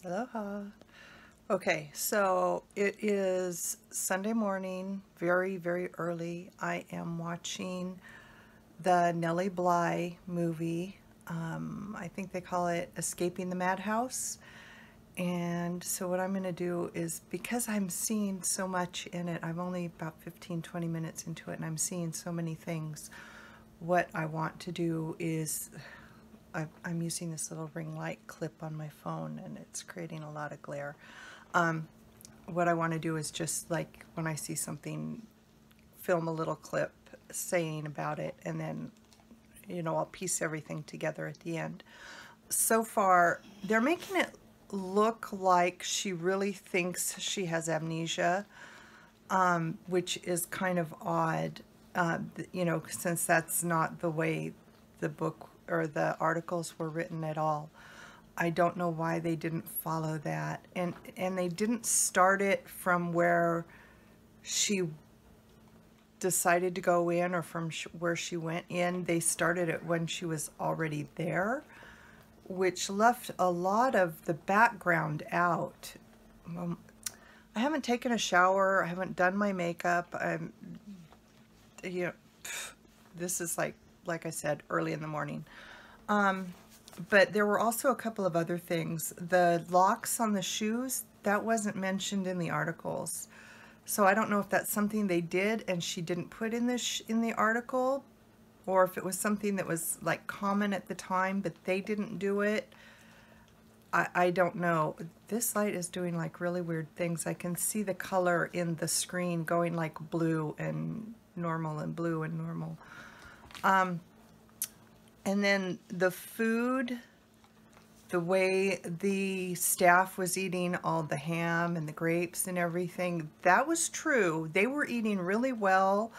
Aloha. Okay, so it is Sunday morning, very, very early. I am watching the Nellie Bly movie. I think they call it Escaping the Madhouse. And so what I'm going to do is, because I'm seeing so much in it, I'm only about 15-20 minutes into it, and I'm seeing so many things. What I want to do is, I'm using this little ring light clip on my phone, and it's creating a lot of glare. What I want to do is just, like, when I see something, film a little clip saying about it, and then, I'll piece everything together at the end. So far, they're making it look like she really thinks she has amnesia, which is kind of odd, since that's not the way the book or the articles were written at all. I don't know why they didn't follow that, and they didn't start it from where she decided to go in, or from where she went in. They started it when she was already there, which left a lot of the background out. I haven't taken a shower. I haven't done my makeup. This is like I said, early in the morning. But there were also a couple of other things. The locks on the shoes, that wasn't mentioned in the articles. So I don't know if that's something they did and she didn't put in the article, or if it was something that was like common at the time, but they didn't do it. I don't know. This light is doing like really weird things. I can see the color in the screen going like blue and normal and blue and normal. And then the food, the way the staff was eating all the ham and the grapes and everything, that was true. They were eating really well,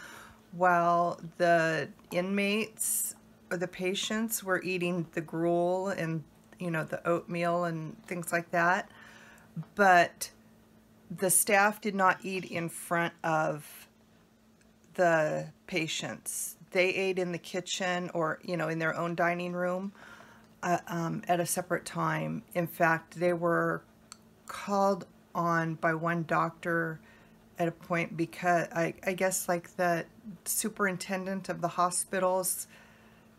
while the inmates or the patients were eating the gruel and, the oatmeal and things like that. But the staff did not eat in front of the patients. They ate in the kitchen, or, in their own dining room at a separate time. In fact, they were called on by one doctor at a point because I guess like the superintendent of the hospitals,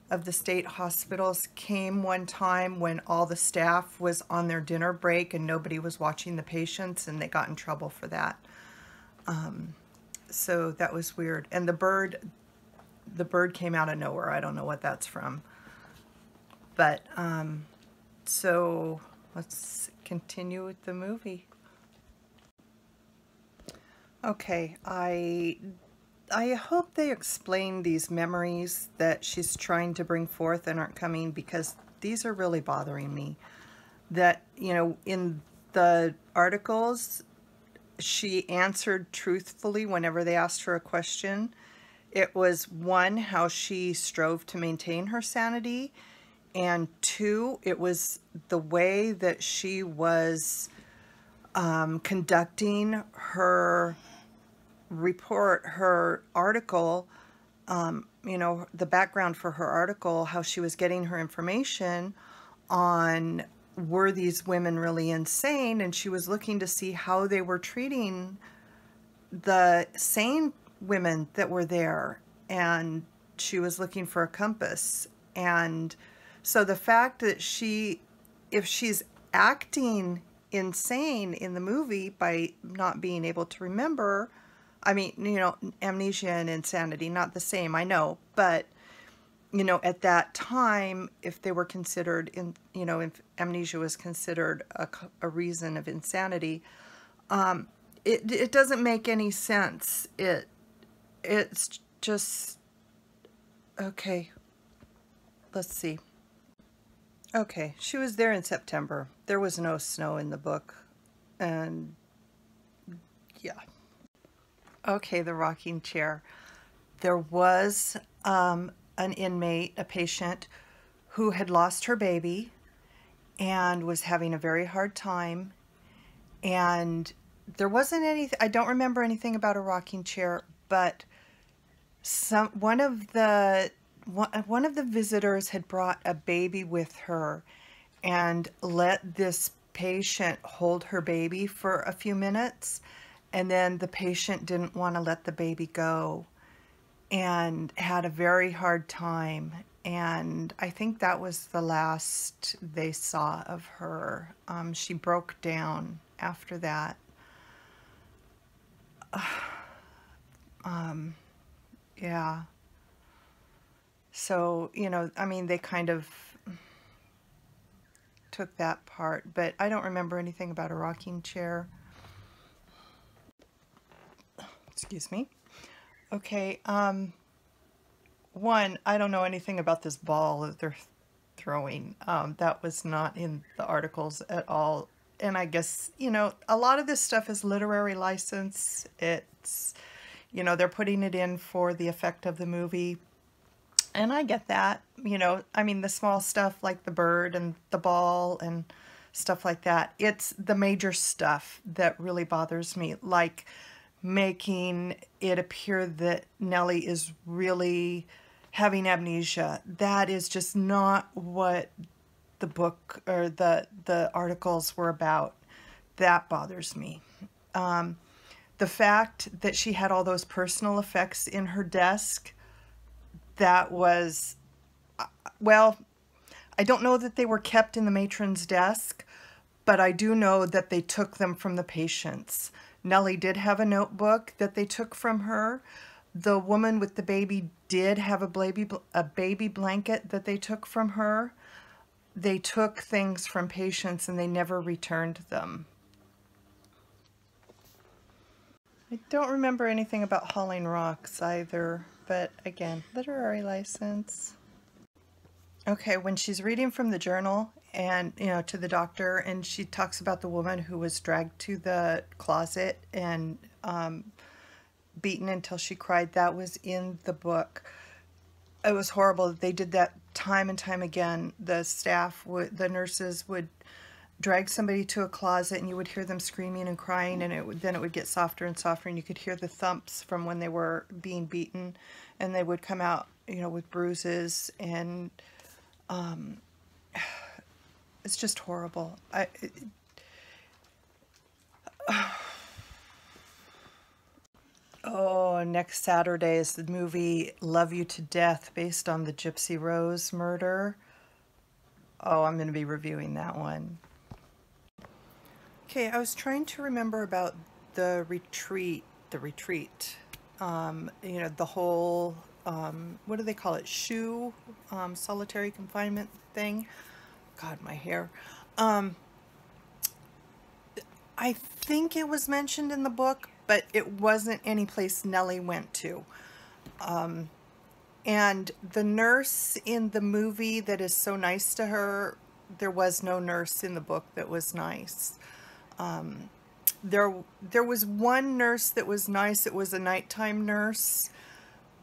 of the state hospitals, came one time when all the staff was on their dinner break and nobody was watching the patients, and they got in trouble for that. So that was weird. And the bird came out of nowhere. I don't know what that's from. But so let's continue with the movie. Okay, I hope they explain these memories that she's trying to bring forth and aren't coming, because these are really bothering me. That, in the articles, she answered truthfully whenever they asked her a question. It was, one, how she strove to maintain her sanity, and two, it was the way that she was conducting her report, her article, the background for her article, how she was getting her information on, were these women really insane? And she was looking to see how they were treating the sane women that were there, and she was looking for a compass. And so the fact that if she's acting insane in the movie by not being able to remember, I mean, amnesia and insanity, not the same, I know, but, at that time, if they were considered, if amnesia was considered a reason of insanity, it doesn't make any sense. It's just, okay, let's see. Okay, she was there in September. There was no snow in the book, and yeah. Okay, the rocking chair. There was an inmate, a patient, who had lost her baby and was having a very hard time. And there wasn't anything, I don't remember anything about a rocking chair, but one of the visitors had brought a baby with her and let this patient hold her baby for a few minutes, and then the patient didn't want to let the baby go and had a very hard time. And I think that was the last they saw of her. She broke down after that. Yeah. So, you know, I mean, they kind of took that part, but I don't remember anything about a rocking chair. Excuse me. Okay, one, I don't know anything about this ball that they're throwing. That was not in the articles at all. And I guess, you know, a lot of this stuff is literary license. It's, you know, they're putting it in for the effect of the movie. And I get that, you know, I mean, the small stuff like the bird and the ball and stuff like that. It's the major stuff that really bothers me, like making it appear that Nellie is really having amnesia. That is just not what the book or the articles were about. That bothers me. The fact that she had all those personal effects in her desk, that was, well, I don't know that they were kept in the matron's desk, but I do know that they took them from the patients. Nellie did have a notebook that they took from her. The woman with the baby did have a baby blanket that they took from her. They took things from patients and they never returned them. I don't remember anything about hauling rocks either, but again, literary license. Okay, when she's reading from the journal and, you know, to the doctor, and she talks about the woman who was dragged to the closet and beaten until she cried, that was in the book. It was horrible. They did that time and time again. The nurses would drag somebody to a closet and you would hear them screaming and crying, and then it would get softer and softer, and you could hear the thumps from when they were being beaten, and they would come out, you know, with bruises, and it's just horrible. Oh, next Saturday is the movie Love You to Death, based on the Gypsy Rose murder. Oh, I'm going to be reviewing that one. Okay, I was trying to remember about the retreat. You know, the whole, what do they call it? Solitary confinement thing. God, my hair. I think it was mentioned in the book, but it wasn't any place Nellie went to. And the nurse in the movie that is so nice to her, there was no nurse in the book that was nice. There was one nurse that was nice. It was a nighttime nurse,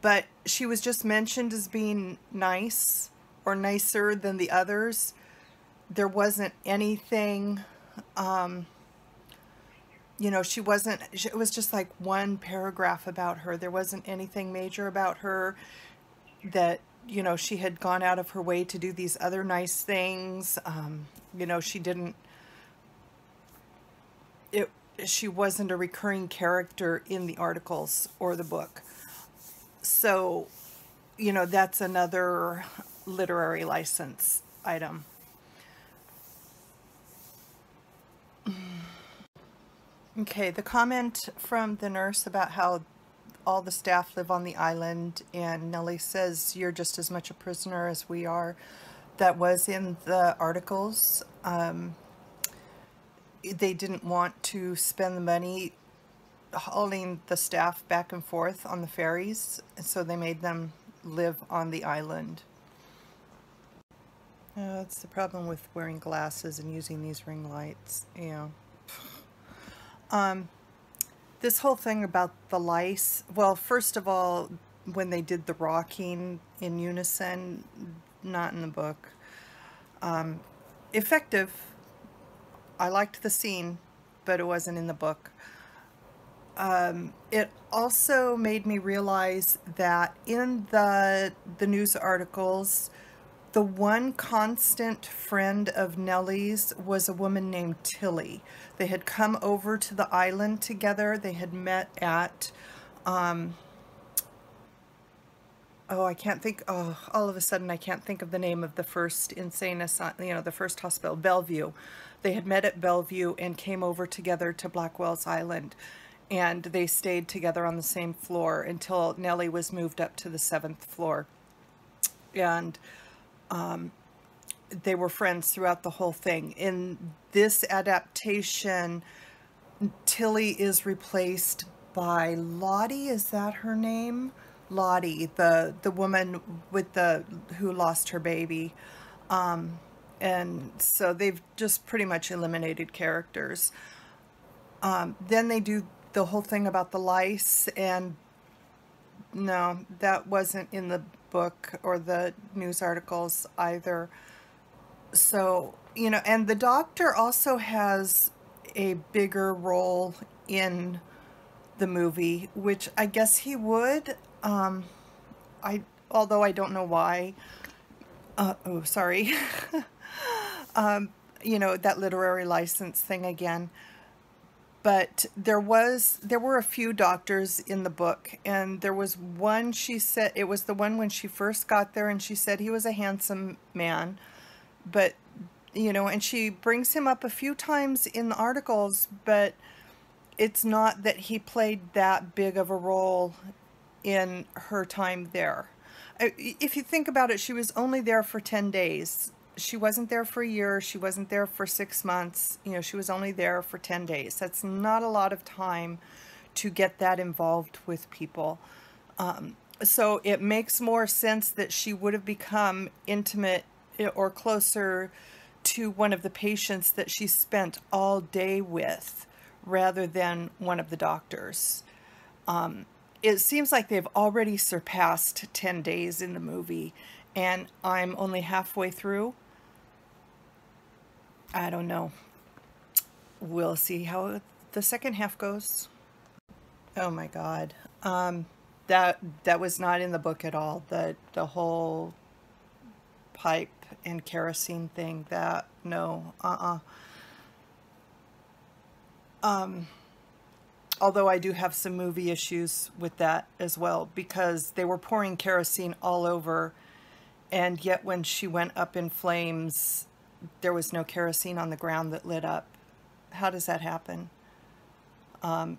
but she was just mentioned as being nice or nicer than the others. There wasn't anything, you know, it was just like one paragraph about her. There wasn't anything major about her that, you know, she had gone out of her way to do these other nice things. You know, she wasn't a recurring character in the articles or the book. So, you know, that's another literary license item. Okay, the comment from the nurse about how all the staff live on the island, and Nellie says, "You're just as much a prisoner as we are." That was in the articles. They didn't want to spend the money hauling the staff back and forth on the ferries, so they made them live on the island. That's the problem with wearing glasses and using these ring lights, you know. This whole thing about the lice, well, first of all, when they did the rocking in unison, not in the book. Effective. I liked the scene, but it wasn't in the book. It also made me realize that in the news articles, The one constant friend of Nellie's was a woman named Tilly. They had come over to the island together. They had met at, oh, I can't think, oh, all of a sudden I can't think of the name of the first insane asylum, you know, the first hospital, Bellevue. They had met at Bellevue and came over together to Blackwell's Island. And they stayed together on the same floor until Nellie was moved up to the 7th floor. And they were friends throughout the whole thing. In this adaptation, Tilly is replaced by Lottie. Is that her name? Lottie, the woman with who lost her baby. And so they've just pretty much eliminated characters. Then they do the whole thing about the lice, and no, that wasn't in the book or the news articles either. So, you know, and the doctor also has a bigger role in the movie, which I guess he would. Although I don't know why. Oh, sorry. You know, that literary license thing again. But there were a few doctors in the book, and there was one, she said, it was the one when she first got there, and she said he was a handsome man. But, you know, and she brings him up a few times in the articles, but it's not that he played that big of a role in her time there. If you think about it, she was only there for 10 days. She wasn't there for a year. She wasn't there for 6 months. You know, she was only there for 10 days. That's not a lot of time to get that involved with people. So it makes more sense that she would have become intimate or closer to one of the patients that she spent all day with rather than one of the doctors. It seems like they've already surpassed 10 days in the movie, and I'm only halfway through. I don't know. We'll see how the second half goes. Oh my God. That was not in the book at all. The whole pipe and kerosene thing, that, no, although I do have some movie issues with that as well, because they were pouring kerosene all over, and yet when she went up in flames, there was no kerosene on the ground that lit up. How does that happen?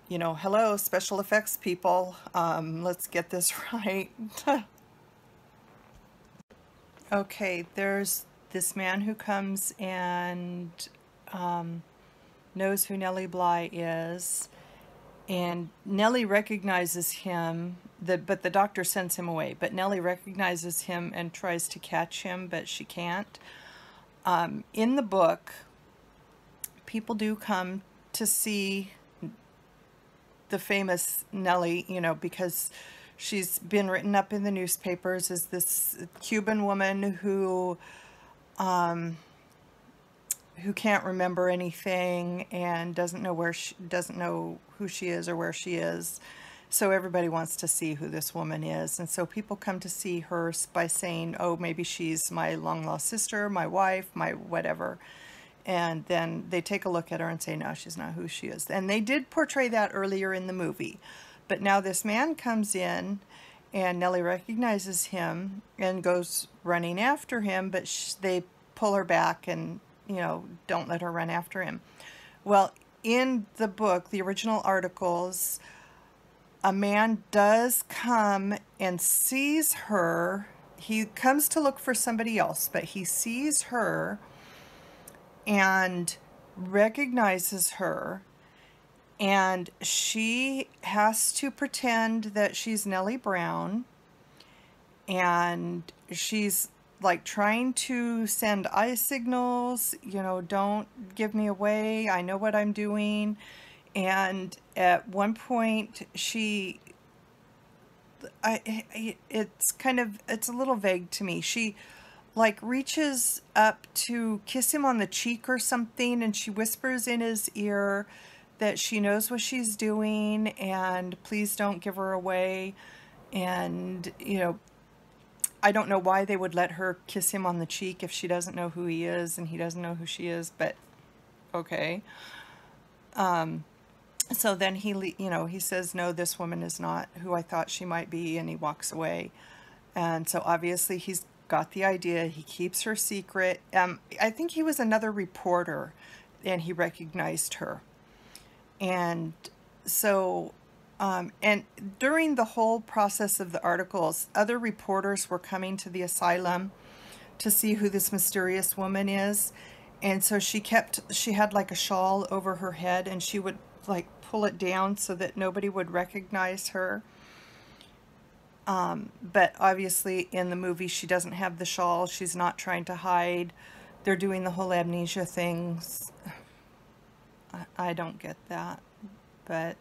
You know, hello, special effects people. Let's get this right. Okay, there's this man who comes and knows who Nellie Bly is, and Nellie recognizes him, but the doctor sends him away, but Nellie recognizes him and tries to catch him, but she can't. In the book, people do come to see the famous Nellie, you know, because she's been written up in the newspapers as this Cuban woman who can't remember anything and doesn't know who she is or where she is. So everybody wants to see who this woman is. And so people come to see her by saying, oh, maybe she's my long-lost sister, my wife, my whatever. And then they take a look at her and say, no, she's not who she is. And they did portray that earlier in the movie. But now this man comes in, and Nellie recognizes him and goes running after him, but they pull her back and, you know, don't let her run after him. Well, in the book, the original articles, a man does come and sees her. He comes to look for somebody else, but he sees her and recognizes her, and she has to pretend that she's Nellie Brown, and she's like trying to send eye signals, you know, don't give me away, I know what I'm doing. And at one point it's a little vague to me. She like reaches up to kiss him on the cheek or something, and she whispers in his ear that she knows what she's doing and please don't give her away. And, you know, I don't know why they would let her kiss him on the cheek if she doesn't know who he is and he doesn't know who she is, but okay. So then he says, no, this woman is not who I thought she might be, and he walks away. And so obviously he's got the idea. He keeps her secret. I think he was another reporter, and he recognized her. And so, and during the whole process of the articles, other reporters were coming to the asylum to see who this mysterious woman is. And so she had like a shawl over her head, and she would like pull it down so that nobody would recognize her. But obviously in the movie she doesn't have the shawl. She's not trying to hide. They're doing the whole amnesia things. I don't get that. But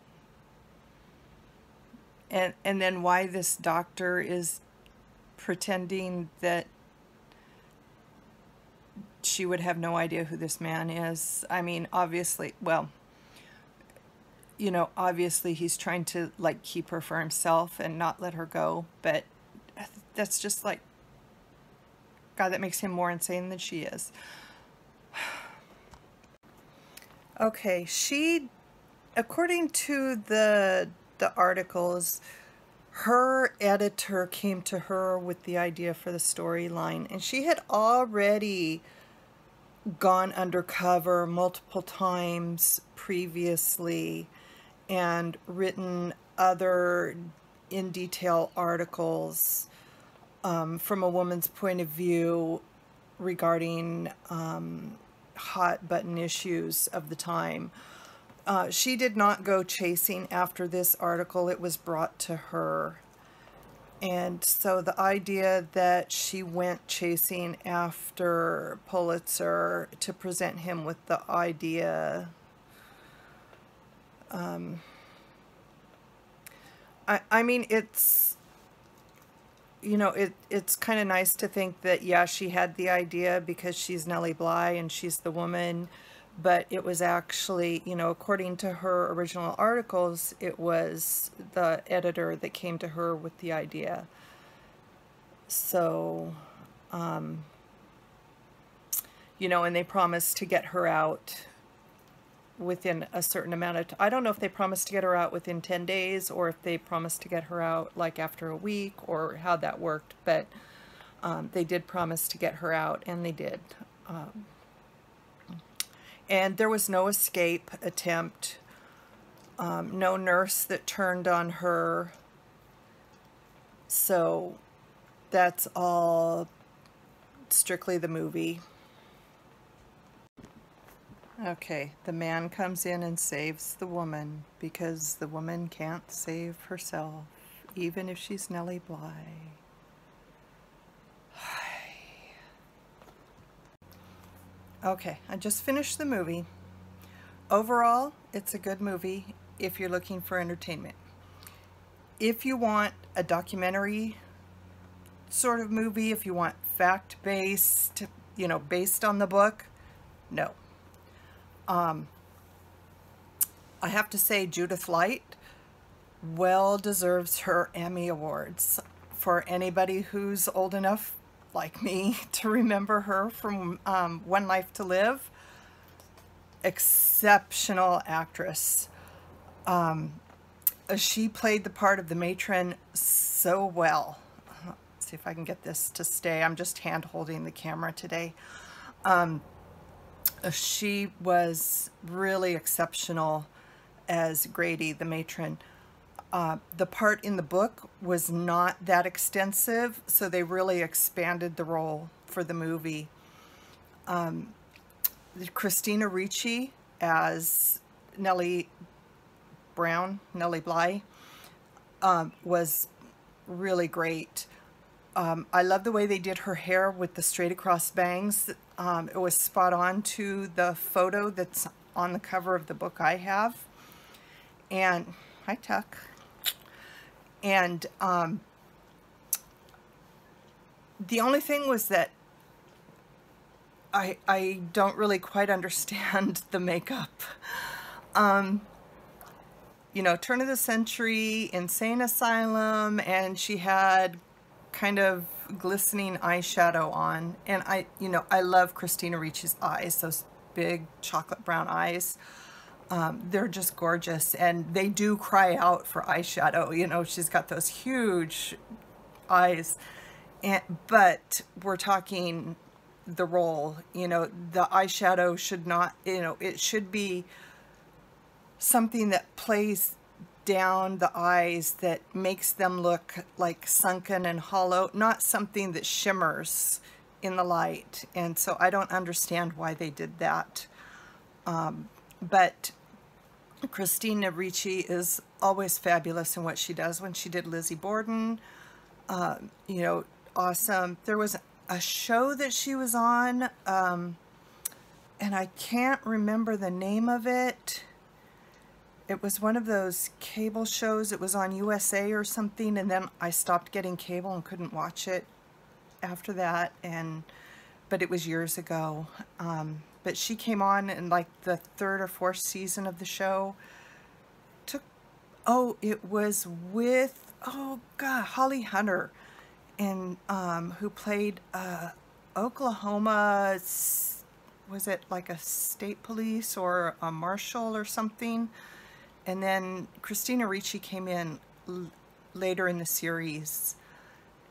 and then why this doctor is pretending that she would have no idea who this man is. I mean, obviously, well, you know, obviously he's trying to like keep her for himself and not let her go, but that's just like, God, that makes him more insane than she is. Okay, according to the articles, her editor came to her with the idea for the storyline, and she had already gone undercover multiple times previously and written other in detail articles from a woman's point of view regarding hot button issues of the time. She did not go chasing after this article. It was brought to her. And so the idea that she went chasing after Pulitzer to present him with the idea, I mean, it's, you know, it's kind of nice to think that, yeah, she had the idea because she's Nellie Bly and she's the woman, but it was actually, you know, according to her original articles, it was the editor that came to her with the idea. So, you know, and they promised to get her out within a certain amount of time. I don't know if they promised to get her out within 10 days or if they promised to get her out like after a week or how that worked, but they did promise to get her out, and they did. And there was no escape attempt, no nurse that turned on her. So that's all strictly the movie. Okay, the man comes in and saves the woman because the woman can't save herself, even if she's Nellie Bly. Okay, I just finished the movie. Overall, it's a good movie if you're looking for entertainment. If you want a documentary sort of movie, if you want fact-based, you know, based on the book, no. I have to say Judith Light well deserves her Emmy Awards. For anybody who's old enough like me to remember her from One Life to Live, exceptional actress. She played the part of the matron so well. Let's see if I can get this to stay. I'm just hand holding the camera today. She was really exceptional as Grady, the matron. The part in the book was not that extensive, so they really expanded the role for the movie. Christina Ricci as Nellie Bly, was really great. I love the way they did her hair with the straight across bangs. It was spot on to the photo that's on the cover of the book I have. And, hi Tuck. And the only thing was that I don't really quite understand the makeup. You know, turn of the century, insane asylum, and she had kind of glistening eyeshadow on, and I love Christina Ricci's eyes, those big chocolate brown eyes. They're just gorgeous, and they do cry out for eyeshadow. She's got those huge eyes, but we're talking the role. The eyeshadow should not, it should be something that plays down the eyes, that makes them look like sunken and hollow, not something that shimmers in the light. And so I don't understand why they did that. But Christina Ricci is always fabulous in what she does. When she did Lizzie Borden, awesome. There was a show that she was on, and I can't remember the name of it. It was one of those cable shows. It was on USA or something, and then I stopped getting cable and couldn't watch it after that. But it was years ago. But she came on in like the 3rd or 4th season of the show. It was with, Holly Hunter, and who played Oklahoma, was it like a state police or a marshal or something? And then Christina Ricci came in later in the series,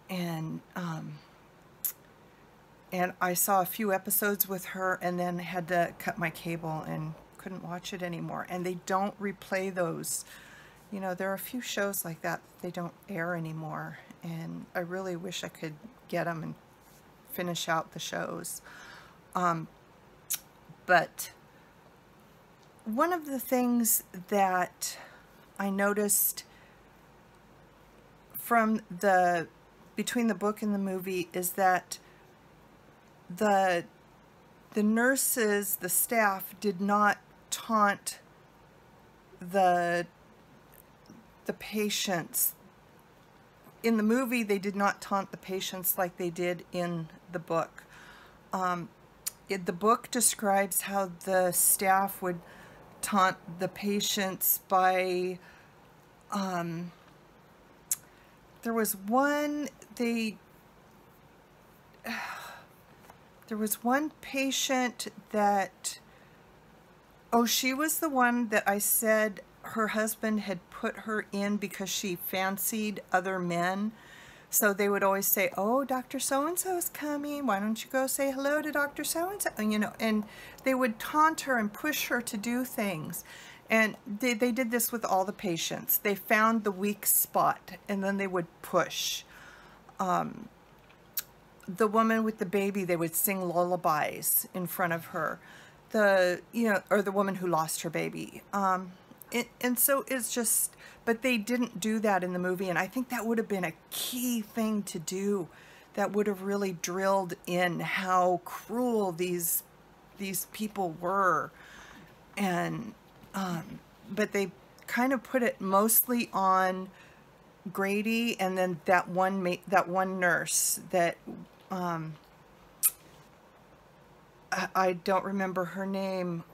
and I saw a few episodes with her, and then had to cut my cable and couldn't watch it anymore. And they don't replay those. There are a few shows like that they don't air anymore, and I really wish I could get them and finish out the shows. But one of the things that I noticed between the book and the movie is that the nurses, the staff, did not taunt the patients. In the movie, they did not taunt the patients like they did in the book. The book describes how the staff would taunt the patients by, there was one patient that, she was the one that I said her husband had put her in because she fancied other men. So they would always say, "Oh, Dr. So-and-so is coming. Why don't you go say hello to Dr. So-and-so?" And they would taunt her and push her to do things. And they did this with all the patients. They found the weak spot, and then they would push. The woman with the baby, they would sing lullabies in front of her. Or the woman who lost her baby. And so it's just, but they didn't do that in the movie, and I think that would have been a key thing to do. That would have really drilled in how cruel these people were. And but they kind of put it mostly on Grady, and then that one nurse that I don't remember her name.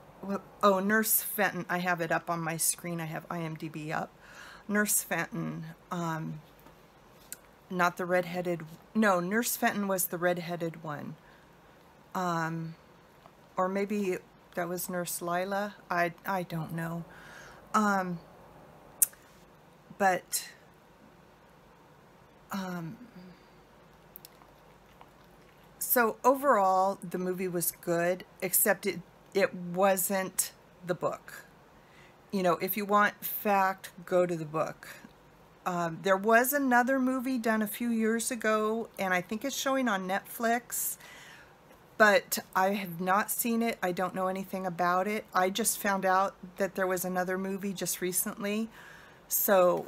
Oh, Nurse Fenton. I have it up on my screen. I have IMDb up. Nurse Fenton. Not the redheaded. No, Nurse Fenton was the redheaded one. Or maybe that was Nurse Lila. I don't know. But so overall, the movie was good, except it wasn't the book. If you want fact, go to the book. There was another movie done a few years ago, and I think it's showing on Netflix, but I have not seen it. I don't know anything about it. I just found out that there was another movie just recently, so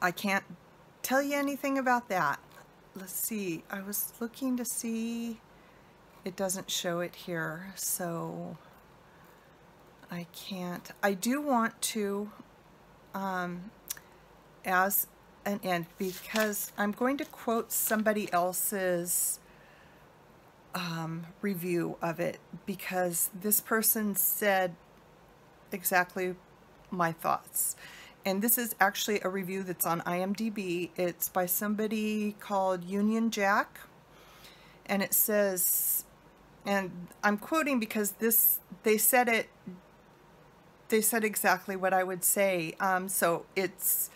I can't tell you anything about that. Let's see. I was looking to see. It doesn't show it here, so I can't. I do want to, as an end, because I'm going to quote somebody else's review of it, because this person said exactly my thoughts. and this is actually a review that's on IMDb. It's by somebody called Union Jack, and it says, and I'm quoting because they said exactly what I would say. So it's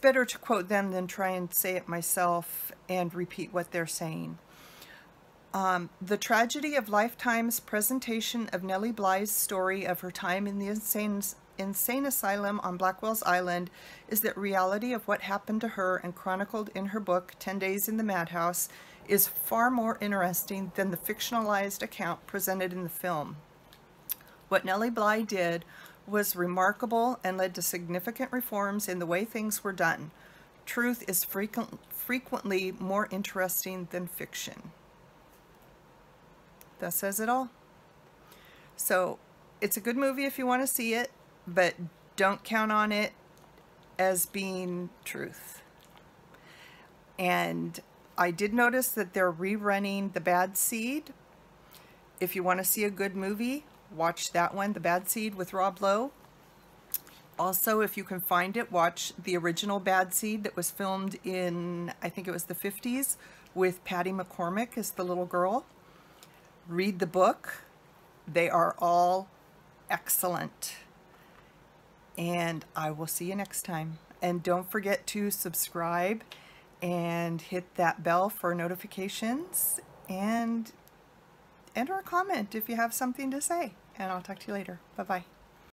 better to quote them than try and say it myself and repeat what they're saying. The tragedy of Lifetime's presentation of Nellie Bly's story of her time in the insane asylum on Blackwell's Island is that reality of what happened to her and chronicled in her book 10 Days in the Madhouse is far more interesting than the fictionalized account presented in the film. What Nellie Bly did was remarkable and led to significant reforms in the way things were done. Truth is frequently more interesting than fiction. That says it all. So it's a good movie if you want to see it, but don't count on it as being truth. And I did notice that they're rerunning The Bad Seed. If you want to see a good movie, watch that one, The Bad Seed with Rob Lowe. Also, if you can find it, watch the original Bad Seed that was filmed in, I think it was the 50s, with Patty McCormick as the little girl. Read the book. They are all excellent. And I will see you next time. And don't forget to subscribe and hit that bell for notifications, and enter a comment if you have something to say. And I'll talk to you later. Bye-bye.